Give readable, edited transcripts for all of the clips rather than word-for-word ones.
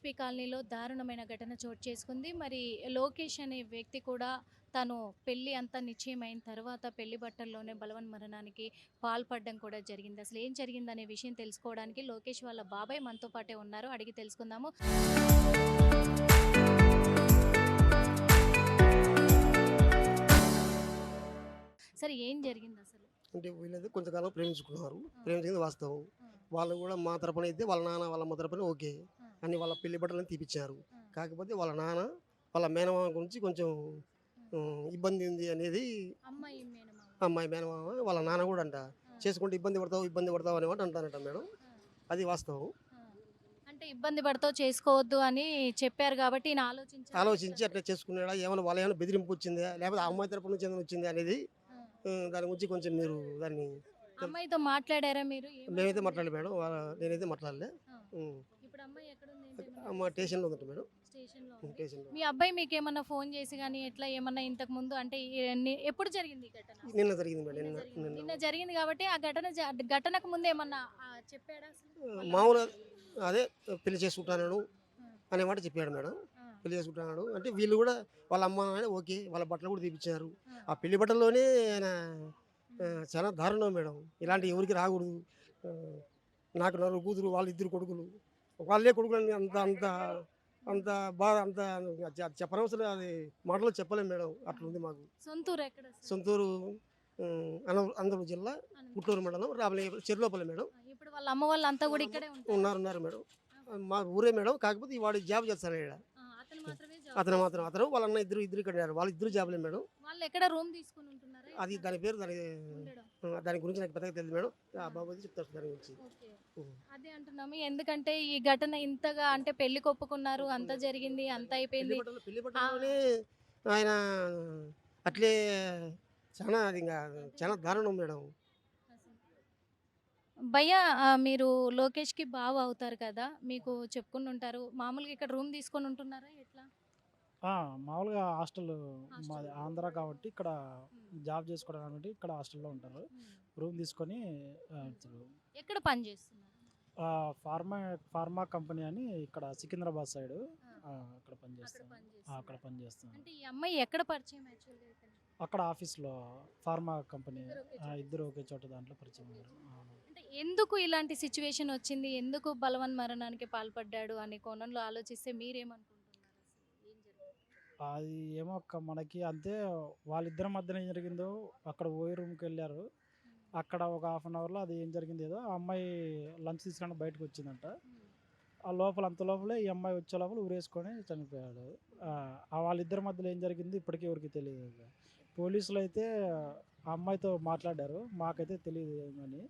HP కాలనీలో దారుణమైన ఘటన చోటు చేసుకుంది. మరి లోకేష్ అనే వ్యక్తి కూడా తను పెళ్లి అంతా నిశ్చయమైన తర్వాత పెళ్లి బట్టల్లోనే బలవన్మరణానికి పాల్పడడం కూడా జరిగింది. అసలు ఏం జరిగిందనే విషయం తెలుసుకోవడానికి లోకేష్ వాళ్ళ బాబాయ్ మనతో పాటే ఉన్నారు. అడిగి తెలుసుకుందాము. సరే ఏం జరిగిందసలు? అంటే వీళ్ళైతే కొంతకాలం ప్రేమించుకున్నారు. ఆ! ప్రేమించింది వాస్తవం. ఆ! వాళ్ళు గూడా మా తరపున అయితే వాళ్ళ నాన్న, వాళ్ళ అమ్మ తరపున ఓకే. ఆ! అన్ని వాళ్ళ పెళ్లి బట్టలన్నీ తీపిచ్చారు. ఆ! కాకపోతే వాళ్ళ నాన్న, వాళ్ళ మేనమామ గురించి కొంచెం ఆ! ఇబ్బంది ఉంది అనేది అమ్మాయి మేనమామ. అమ్మాయి మేనమామ వాళ్ళ నాన్న గూడా అంట. ఆ! చేసుకుంటే ఇబ్బంది పడతావు అనే మాట అంటారట మేడం. ఆ! అది వాస్తవం. ఆ! అంటే ఇబ్బంది పడతావు చేసుకోవద్దు అని చెప్పారు కాబట్టి ఈయన ఆలోచించారా ఎట్లా? ఆలోచించి అట్లా చేసుకున్నాడా? ఏమైనా బెదిరింపు వచ్చిందా? లేకపోతే ఆ అమ్మాయి తరపు నుంచి ఏమైనా వచ్చిందా అనేది ఆ! దాని గురించి కొంచెం మీరు దాన్ని తెల్ అమ్మాయితో మాట్లాడారా మీరు? మేమైతే ఏమంటుంది? మాట్లాడలే మేడం. నేనైతే మాట్లాడలే. ఆ! హ్మ్. ఇప్పుడు అమ్మాయి ఎక్కడుంది? ఏంటేమన్నా మా తెలుసా? స్టేషన్‌లో ఉందట మేడం. స్టేషన్‌లో ఉంది. స్టేషన్‌లో. మీ అబ్బాయి మీకేమన్నా ఫోన్ చేసి గాని ఎట్లా ఏమన్నా ఇంతకుముందు అంటే ఎప్పుడు జరిగింది ఈ ఘటన? నిన్న జరిగింది మేడం. నిన్న నిన్న జరిగింది. నిన్న నిన్న జరిగింది కాబట్టి ఆ ఘటనకు ముందు ఏమన్నా చెప్పాడా అసలు? వాళ్ళ మామూలుగా అదే పెళ్లి చేసుకుంటాను ఆ! అనే మాట చెప్పాడు మేడం. ఆ! పెళ్లి చేసుకుంటున్నాడు అంటే వీళ్ళు కూడా వాళ్ళ అమ్మ నాన్న ఓకే. వాళ్ళ బట్టలు కూడా తీపిచ్చారు. ఆ! ఆ పెళ్లి బట్టల్లోనే ఆయన హ్మ్. చాలా దారుణం మేడం. ఇలాంటివి ఎవరికీ రాకూడదు. ఆహ్, నాకు నలుగురు కూతురు, వాళ్ళిద్దరు కొడుకులు. వాళ్ళే కొడుకులని అంత అంత హ్మ్. అంత బాధ అంత చెప్పనవసరం అది మాటల్లో చెప్పలేం మేడం. హ్మ్. అట్లుంది మాకు. సొంతూరు ఎక్కడసలు? సొంతూరు అనంతపురం జిల్లా అనంతపురం. పుట్టూరు మండలం రామలింగ చెర్లోపల్లి మేడం. ఆ! ఇప్పుడు వాళ్ళ అమ్మ వాళ్ళంతా గూడా వాళ్ళమ్మ ఇక్కడే ఉంటారా? ఉన్నారు మేడం. ఆహా! మా ఊరే మేడం. కాకపోతే వాడు జాబ్ చేస్తాడు ఈడ. ఆ! అతను మాత్రమే జాబ్ చేస్తున్నారు. అతను వాళ్ళ అన్న ఇద్దరు ఇక్కడున్నారు. వాళ్ళిద్దరు జాబ్‌లే మేడం. వాళ్ళెక్కడ రూమ్ తీసుకొని ఉంటున్నారా? అది ఎట్లా? దాని పేరు దాని ఉండడం. దాని గురించి నాకు పెద్దగా తెలీదు మేడం. ఆ! ఆ బాబు చెప్తాడు దాని గురించి. ఓకే. హ్మ్. అదే అంటున్నాము. ఎందుకంటే ఈ ఘటన ఇంతగా అంటే పెళ్లి కొప్పుకున్నారు. అంతా ఒప్పుకున్నారు. జరిగింది. అంతా పెళ్లి అయిపోయింది. పెళ్లి ఆ! బట్టల్లోనే ఆయన అట్లే చానా అది ఇంగ అదే చాలా దారుణం మేడం. అసలు. భయ్యా మీరు లోకేష్‌కి బావ అవుతారు కదా! మీకు చెప్పుకుంటుంటారు. మామూలుగా ఇక్కడ రూమ్ తీసుకొని ఉంటున్నారా ఎట్లా? ఆ! మామూలుగా హాస్టలు మాది హాస్టల్‌లో. ఆంధ్ర కాబట్టి ఇక్కడ హ్మ్. జాబ్ చేసుకోవడం కాబట్టి ఇక్కడ హాస్టల్‌లో ఉంటారు. హ్మ్. రూమ్ తీసుకొని హ్మ్. చు ఎక్కడ పని చేస్తున్నారు? ఫార్మా ఫార్మా కంపెనీ అని ఇక్కడ సికింద్రాబాద్ సైడు ఆ! అక్కడ అక్కడ పనిచేస్తాను. పని అక్కడ చేస్తున్నారు. పనిచేస్తున్నాను. అంటే ఈ అమ్మాయి ఎక్కడ పరిచయం యాక్చువల్‌గా ఇతనికి? అక్కడ ఆఫీస్‌లో ఫార్మా కంపెనీ ఇద్దరు ఒకే చోట ఇద్దరు ఒకే చేస్తారు. చోట దాంట్లో పరిచయం ఒకే అయ్యారు. చోట. అవును. అంటే ఎందుకు ఇలాంటి సిట్యుయేషన్ వచ్చింది? ఎందుకు బలవన్మరణానికి పాల్పడ్డాడు అనే కోణంలో ఆలోచిస్తే మీరేమనుకుంటున్నారు అసలు? ఏం జరిగింది? అది ఏమో అక్క మనకి అంతే వాళ్ళిద్దరి మధ్యన ఏం జరిగిందో అక్కడ ఓయే రూమ్‌కెళ్లారు. హ్మ్. అక్కడ ఒక హాఫ్ అన్ అవర్‌లో అది ఏం జరిగిందో ఏదో ఆ అమ్మాయి లంచ్ తీసుకొని బయటకొచ్చిందంట. హ్మ్. ఆ లోపల అంత లోపలే ఈ అమ్మాయి వచ్చే లోపల ఉరేసుకొని చనిపోయాడు. హ్మ్. వాళ్ళిద్దరి మధ్యలో ఏం జరిగింది ఇప్పటికి ఎవరికీ తెలీదు. పోలీసులైతే ఆ అమ్మాయితో మాట్లాడారు. మాకైతే తెలీదు ఏమని.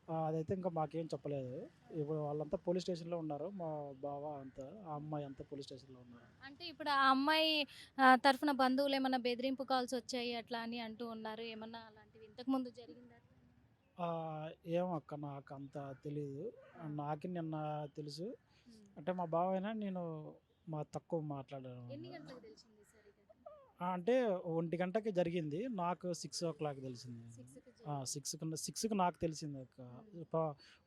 ఆ! అదైతే ఇంకా మాకేం చెప్పలేదు. ఆ! ఇప్పుడు వాళ్ళంతా పోలీస్ స్టేషన్‌లో ఉన్నారు. మా బావ అంతా, ఆ అమ్మాయి అంతా పోలీస్ స్టేషన్‌లో ఆ! ఉన్నారు. అంటే ఇప్పుడు ఆ అమ్మాయి తరఫున బంధువులేమన్నా బెదిరింపు కాల్స్ వచ్చాయి అట్లా అని అంటూ ఉన్నారు. ఏమన్నా అలాంటివి ఇంతకుముందు జరిగిందా అట్లా ఏమన్నా? ఏమో అక్క నాకంత తెలీదు. ఆ! నాకి నిన్న తెలుసు. హ్మ్. అంటే మా బావైనా నేను తక్కువ మాట్లాడాను. ఎన్ని గంటలకు తెలిసింది సార్ ఈ ఘటన? అంటే 1 గంటకి జరిగింది. నాకు 6:00 తెలిసింది. 6కి జరిగింది. 6కి నాకు తెలిసిందక్క. హ్మ్. ప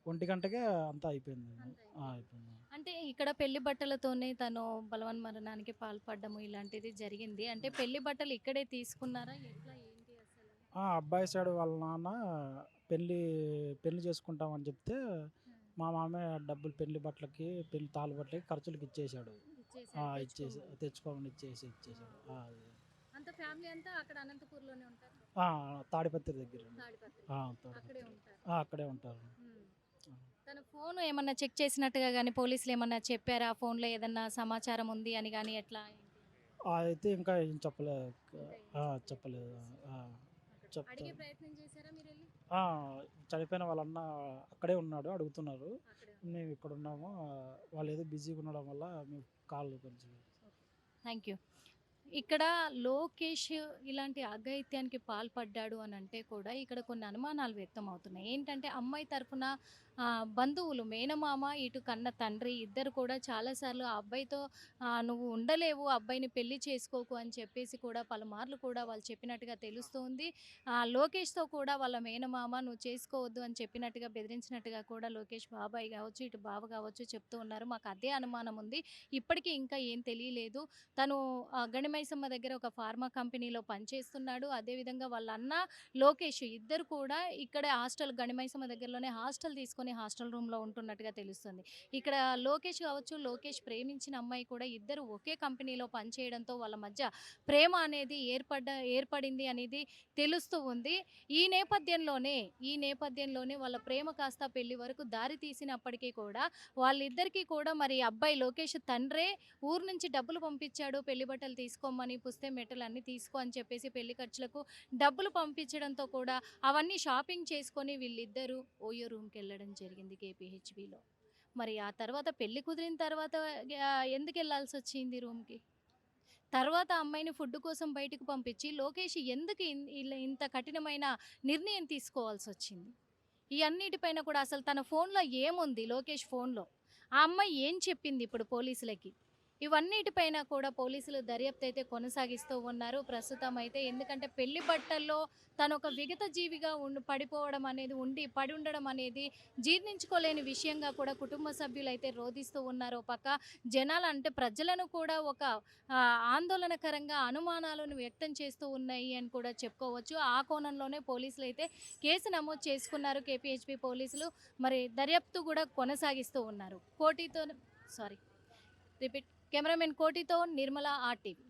1 గంటకే అంతా అయిపోయింది. అంతా అయిపోయింది. అయిపోయింది. అంటే ఇక్కడ పెళ్లి బట్టలతోనే తను బలవన్మరణానికి పాల్పడ్డము ఇలాంటిది జరిగింది. అంటే పెళ్లి బట్టలు ఇక్కడే తీసుకున్నారా? ఎట్లా ఏంటి అసలు? అబ్బాయి సైడ్ వాళ్ళ నాన్న పెళ్లి పెళ్లి చేసుకుంటామని చెప్తే, హ్మ్. మా మామయ్య డబ్బులు పెళ్లి బట్టలకి, పెళ్లి తాళిబొట్లకి ఖర్చులకి ఇచ్చేసాడు. ఇచ్చేసారు ఇచ్చేసి తెచ్చుకోమని. తెచ్చుకోమని ఆ! ఇచ్చేసాడు. అది. అంతా ఫ్యామిలీ అంతా అక్కడ అనంతపూర్‌లోనే ఉంటారా? ఆ! తాడిపత్రి దగ్గర. తాడిపత్రి. అక్కడే తాడిపత్రి. ఉంటారు. అక్కడే ఉంటారు. హ్మ్. ఆ! తన ఫోను ఏమన్నా చెక్ చేసినట్టుగా గాని పోలీసులేమన్నా చెప్పారా? ఆ ఫోన్‌లో ఏదన్నా సమాచారం ఉంది అని గాని ఎట్లా ఏంటి అని? అదైతే ఇంకా ఏం చెప్పలేదు. ఇంకా ఏం చెప్పలేదు చెప్పలేదు. పోలీసులు. ఆ! అక్కడ అడిగే చెప్తారు. ప్రయత్నం చేసారా మీరెళ్లి? ఆ! చనిపోయిన వాళ్ళ అన్న అక్కడే ఉన్నాడు. అడుగుతున్నారు. అక్కడే ఉన్నారు. మేము ఇక్కడున్నాము. వాళ్ళేదో బిజీగా ఉండడం వల్ల మేము కాల్ కొంచెం ఓకే. Thank you. ఇక్కడ లోకేష్ ఇలాంటి అఘాయిత్యానికి పాల్పడ్డాడు అనంటే కూడా ఇక్కడ కొన్ని అనుమానాలు వ్యక్తమవుతున్నాయి. ఏంటంటే అమ్మాయి తరపున బంధువులు మేనమామ, ఇటు కన్న తండ్రి ఇద్దరు కూడా చాలాసార్లు ఆ అబ్బాయితో "నువ్వు ఉండలేవు, అబ్బాయిని పెళ్లి చేసుకోకు" అని చెప్పేసి కూడా పలుమార్లు కూడా వాళ్ళు చెప్పినట్టుగా తెలుస్తుంది. లోకేష్‌తో కూడా వాళ్ళ మేనమామ "నువ్వు చేసుకోవద్దు" అని చెప్పినట్టుగా బెదిరించినట్టుగా కూడా లోకేష్ బాబాయ్ కావచ్చు, ఇటు బావ కావచ్చు చెప్తూ ఉన్నారు. మాకు అదే అనుమానం ఉంది. ఇప్పటికీ ఇంకా ఏం తెలియలేదు. తను గణిమైసమ్మ దగ్గర ఒక ఫార్మా కంపెనీలో పనిచేస్తున్నాడు. అదేవిధంగా వాళ్ళ అన్న, లోకేష్ ఇద్దరు కూడా ఇక్కడే హాస్టల్ గణిమైసమ్మ దగ్గరలోనే హాస్టల్ తీసుకొని హాస్టల్ రూమ్‌లో ఉంటున్నట్టుగా తెలుస్తుంది. ఇక్కడ లోకేష్ కావచ్చు, లోకేష్ ప్రేమించిన అమ్మాయి కూడా ఇద్దరు ఒకే కంపెనీలో పనిచేయడంతో వాళ్ళ మధ్య ప్రేమ అనేది ఏర్పడింది అనేది తెలుస్తూ ఉంది. ఈ నేపథ్యంలోనే వాళ్ళ ప్రేమ కాస్త పెళ్లి వరకు దారి తీసినప్పటికీ కూడా వాళ్ళిద్దరికీ కూడా మరి అబ్బాయి లోకేష్ తండ్రే ఊరు నుంచి డబ్బులు పంపించాడు. పెళ్లి బట్టలు తీసుకోమని, పుస్తే మెట్టలు అన్నీ తీసుకో అని చెప్పేసి పెళ్లి ఖర్చులకు డబ్బులు పంపించడంతో కూడా అవన్నీ షాపింగ్ చేసుకొని వీళ్ళిద్దరూ ఓయో రూమ్‌కెళ్ళడం జరిగింది కేపీహెచ్‌బీలో. మరి ఆ తర్వాత పెళ్లి కుదిరిన తర్వాత ఎందుకెళ్ళాల్సొచ్చింది రూమ్‌కి? తర్వాత అమ్మాయిని ఫుడ్ కోసం బయటికి పంపించి లోకేష్ ఎందుకు ఇంత కఠినమైన నిర్ణయం తీసుకోవాల్సొచ్చింది? ఈ అన్నిటిపైన కూడా అసలు తన ఫోన్‌లో ఏముంది లోకేష్ ఫోన్‌లో? ఆ అమ్మాయి ఏం చెప్పింది ఇప్పుడు పోలీసులకి? ఇవన్నిటిపైన కూడా పోలీసులు దర్యాప్తు అయితే కొనసాగిస్తూ ఉన్నారు ప్రస్తుతం అయితే. ఎందుకంటే పెళ్లి బట్టల్లో తనొక విగత జీవిగా పడి ఉండడం అనేది జీర్ణించుకోలేని విషయంగా కూడా కుటుంబ సభ్యులైతే రోదిస్తూ ఉన్నారు. ఓ పక్క జనాలు అంటే ప్రజలను కూడా ఒక ఆందోళనకరంగా అనుమానాలను వ్యక్తం చేస్తూ ఉన్నాయి అని కూడా చెప్పుకోవచ్చు. ఆ కోణంలోనే పోలీసులైతే కేసు నమోదు చేసుకున్నారు కేపీహెచ్‌బీ పోలీసులు. మరి దర్యాప్తు కూడా కొనసాగిస్తూ ఉన్నారు. రిపీట్ కెమెరామెన్ కోటితో నిర్మల ఆర్టీవీ.